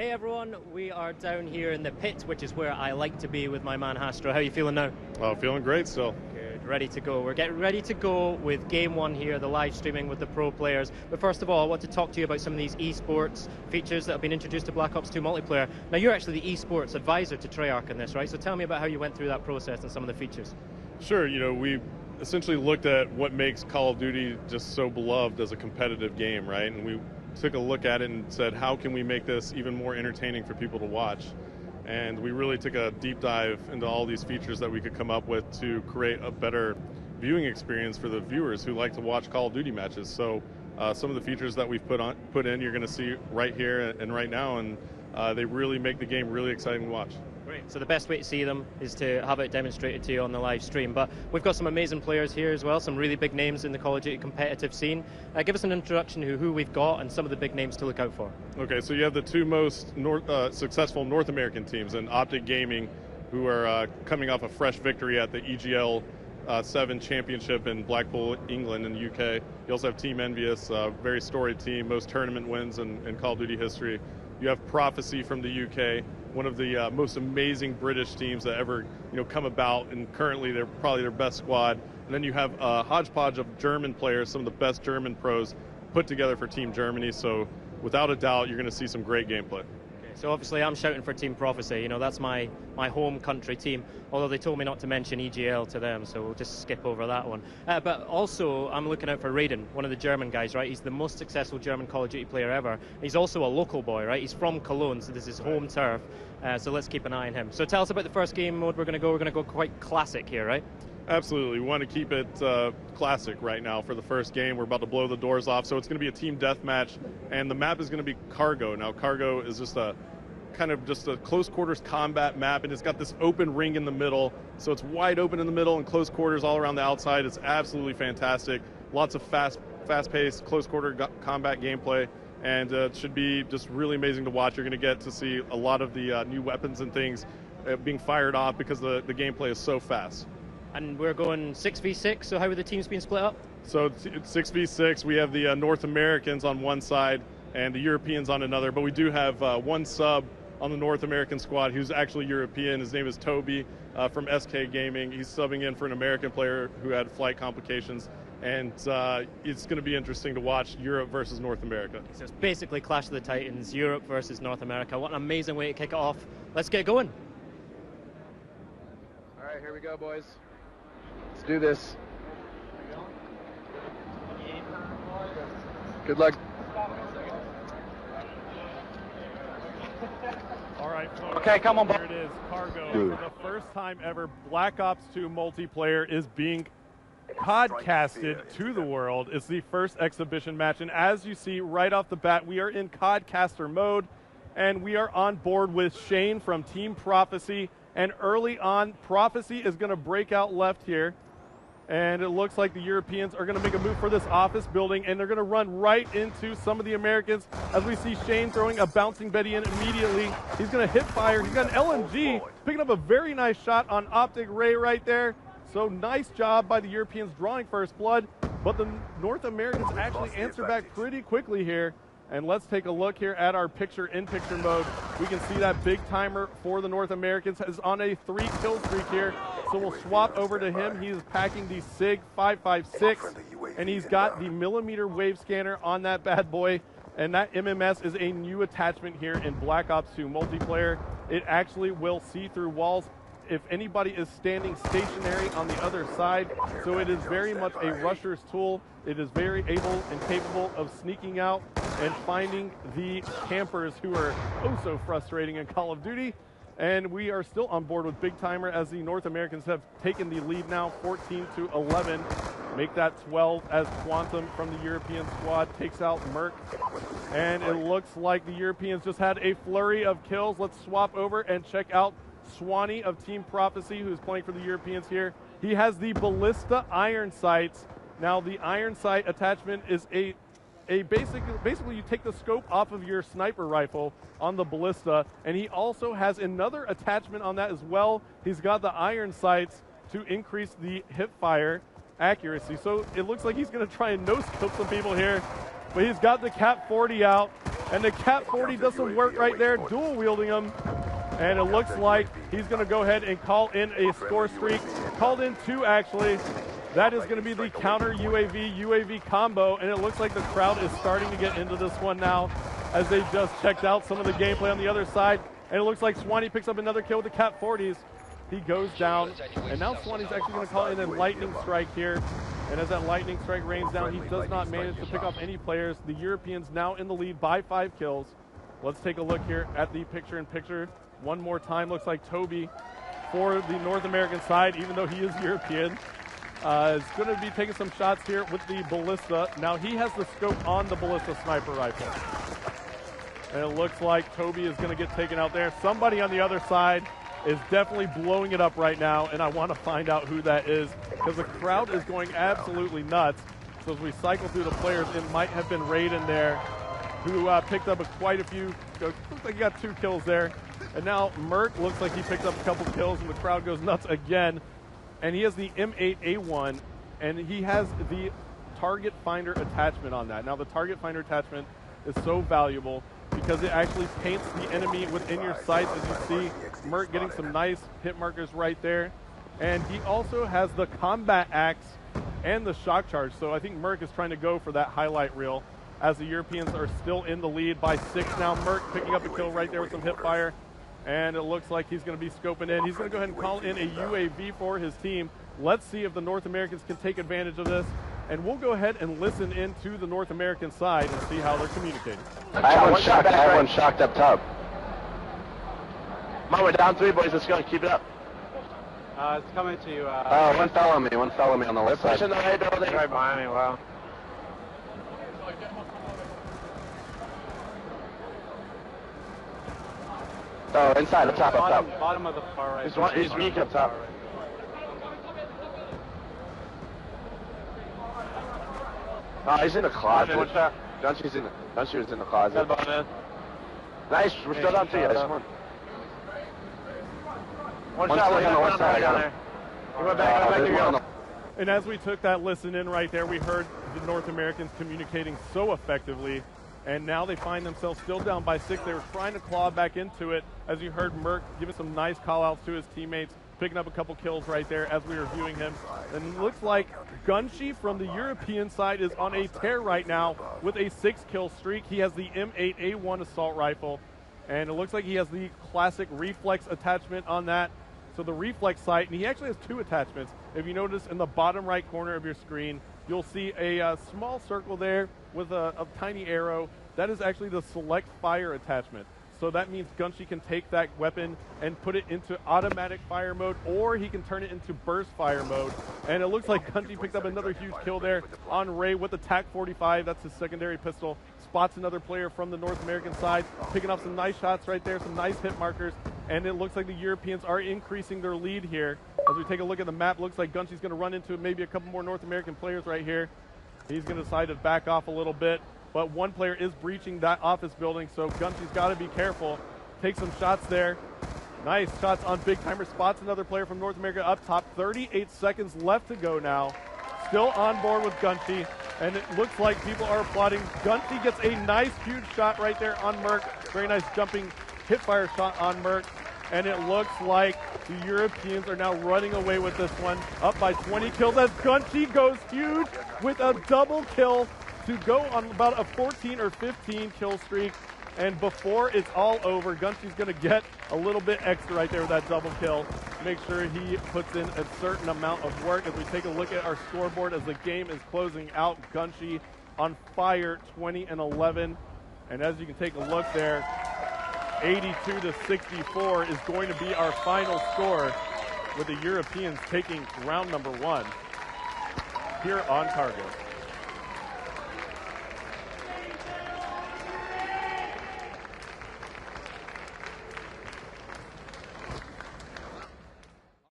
Hey everyone, we are down here in the pit, which is where I like to be with my man Hastro. How are you feeling now? Oh, feeling great still. Good, ready to go. We're getting ready to go with game one here, the live streaming with the pro players. But first of all, I want to talk to you about some of these esports features that have been introduced to Black Ops 2 multiplayer. Now you're actually the esports advisor to Treyarch in this, right? So tell me about how you went through that process and some of the features. Sure, we essentially looked at what makes Call of Duty just so beloved as a competitive game, right? And we took a look at it and said, how can we make this even more entertaining for people to watch? And we really took a deep dive into all these features that we could come up with to create a better viewing experience for the viewers who like to watch Call of Duty matches. So some of the features that we've put in, you're going to see right here and right now, and they really make the game really exciting to watch. Great. So the best way to see them is to have it demonstrated to you on the live stream. But we've got some amazing players here as well, some really big names in the Call of Duty competitive scene. Give us an introduction to who we've got and some of the big names to look out for. Okay, so you have the two most successful North American teams in Optic Gaming, who are coming off a fresh victory at the EGL 7 championship in Blackpool, England in the UK. You also have Team Envious, a very storied team, most tournament wins in Call of Duty history. You have Prophecy from the UK, one of the most amazing British teams that ever come about, and currently they're probably their best squad. And then you have a hodgepodge of German players, some of the best German pros put together for Team Germany. So without a doubt, you're going to see some great gameplay. So obviously I'm shouting for Team Prophecy, that's my home country team, although they told me not to mention EGL to them, so we'll just skip over that one. But also I'm looking out for Raiden, one of the German guys, right? He's the most successful German Call of Duty player ever. He's also a local boy, right? He's from Cologne, so this is home turf, so let's keep an eye on him. So tell us about the first game mode we're going to go quite classic here, right? Absolutely. We want to keep it classic right now for the first game. We're about to blow the doors off, so it's going to be a team deathmatch, and the map is going to be Cargo. Now, Cargo is just a close quarters combat map, and it's got this open ring in the middle, so it's wide open in the middle and close quarters all around the outside. It's absolutely fantastic. Lots of fast-paced, close quarter combat gameplay, and it should be just really amazing to watch. You're going to get to see a lot of the new weapons and things being fired off because the gameplay is so fast. And we're going 6v6, so how are the teams being split up? So it's 6v6. We have the North Americans on one side and the Europeans on another, but we do have one sub on the North American squad who's actually European. His name is Toby from SK Gaming. He's subbing in for an American player who had flight complications, and it's going to be interesting to watch Europe versus North America. So it's basically Clash of the Titans, Europe versus North America. What an amazing way to kick it off. Let's get going. All right, here we go, boys. Let's do this. Good luck. All right, folks. Okay, come on. Here it is, Cargo. For the first time ever, Black Ops 2 multiplayer is being podcasted to the world. It's the first exhibition match, and as you see right off the bat, we are in Codcaster mode, and we are on board with Shane from Team Prophecy. And early on, Prophecy is going to break out left here. And it looks like the Europeans are going to make a move for this office building, and they're going to run right into some of the Americans as we see Shane throwing a bouncing Betty in immediately. He's going to hit fire. He's got an LMG, picking up a very nice shot on Optic Ray right there. So nice job by the Europeans drawing first blood, but the North Americans actually answer back pretty quickly here. And let's take a look here at our picture-in-picture mode. We can see that big timer for the North Americans is on a 3-kill streak here. So we'll swap over to him. He's packing the SIG 556, and he's got the millimeter wave scanner on that bad boy. And that MMS is a new attachment here in Black Ops 2 multiplayer. It actually will see through walls if anybody is standing stationary on the other side. So it is very much a rusher's tool. It is very able and capable of sneaking out and finding the campers who are oh so frustrating in Call of Duty. And we are still on board with Big Timer as the North Americans have taken the lead now, 14-11. Make that 12 as Quantum from the European squad takes out Merc. And it looks like the Europeans just had a flurry of kills. Let's swap over and check out Swanee of Team Prophecy, who's playing for the Europeans here. He has the Ballista iron sights. Now the iron sight attachment is basically you take the scope off of your sniper rifle on the Ballista, and he also has another attachment on that as well. He's got the iron sights to increase the hip fire accuracy. So it looks like he's going to try and no-scope some people here, but he's got the Cap 40 out. And the Cat 40 does some work right there, dual wielding him. And it looks like he's going to go ahead and call in a score streak. Called in 2, actually. That is going to be the counter UAV combo. And it looks like the crowd is starting to get into this one now as they just checked out some of the gameplay on the other side. And it looks like Swanee picks up another kill with the Cat 40s. He goes down. And now Swanee's actually going to call in a lightning strike here. And as that lightning strike rains down, he does not manage to pick off any players. The Europeans now in the lead by 5 kills. Let's take a look here at the picture-in-picture. One more time, looks like Toby for the North American side, even though he is European, is going to be taking some shots here with the ballista. Now he has the scope on the ballista sniper rifle. And it looks like Toby is going to get taken out there. Somebody on the other side is definitely blowing it up right now, and I want to find out who that is because the crowd is going absolutely nuts. So as we cycle through the players, it might have been Raiden there who picked up quite a few. Looks like he got 2 kills there. And now Merc looks like he picked up a couple kills, and the crowd goes nuts again. And he has the M8A1, and he has the target finder attachment on that. Now the target finder attachment is so valuable because it actually paints the enemy within your sights, as you see Merc getting some nice hit markers right there. And he also has the combat axe and the shock charge. So I think Merc is trying to go for that highlight reel as the Europeans are still in the lead by 6 now. Merc picking up a kill right there with some hip fire. And it looks like he's going to be scoping in. He's going to go ahead and call in a UAV for his team. Let's see if the North Americans can take advantage of this. And we'll go ahead and listen into the North American side and see how they're communicating. I have one shocked up top. Come on, we're down 3, boys. Let's go. Keep it up. It's coming to you. One fell on me on the left side. Pushing the right building. Right behind me, wow. Oh, inside, up top. Bottom of the far right. He's weak up top. He's in the closet. Dunshee was in the closet. Nice, we're still down 3, guys. Come on. One shot on the west side. I got him. He went back. And as we took that listen in right there, we heard the North Americans communicating so effectively. And now they find themselves still down by 6. They were trying to claw back into it. As you heard Merc giving some nice call-outs to his teammates, picking up a couple kills right there as we were viewing him. And it looks like Gunshi from the European side is on a tear right now with a 6-kill streak. He has the M8A1 assault rifle. And it looks like he has the classic reflex attachment on that. So the reflex sight, and he actually has 2 attachments. If you notice in the bottom right corner of your screen, you'll see a small circle there with a tiny arrow. That is actually the select fire attachment. So that means Gunshi can take that weapon and put it into automatic fire mode, or he can turn it into burst fire mode. And it looks like Gunshi picked up another huge kill there on Ray with the TAC-45. That's his secondary pistol. Spots another player from the North American side, picking up some nice shots right there, some nice hit markers. And it looks like the Europeans are increasing their lead here. As we take a look at the map, looks like Gunshi's going to run into maybe a couple more North American players right here. He's going to decide to back off a little bit. But one player is breaching that office building, so Gunshi's got to be careful. Take some shots there. Nice shots on Big Timer. Spots another player from North America up top. 38 seconds left to go now. Still on board with Gunshi, and it looks like people are applauding. Gunshi gets a nice, huge shot right there on Merc. Very nice jumping hip-fire shot on Merc. And it looks like the Europeans are now running away with this one. Up by 20 kills as Gunshi goes huge with a double kill to go on about a 14 or 15 kill streak. And before it's all over, Gunshi's going to get a little bit extra right there with that double kill. Make sure he puts in a certain amount of work. As we take a look at our scoreboard as the game is closing out, Gunshi on fire, 20-11. And as you can take a look there, 82-64 is going to be our final score, with the Europeans taking round number 1 here on Cargo.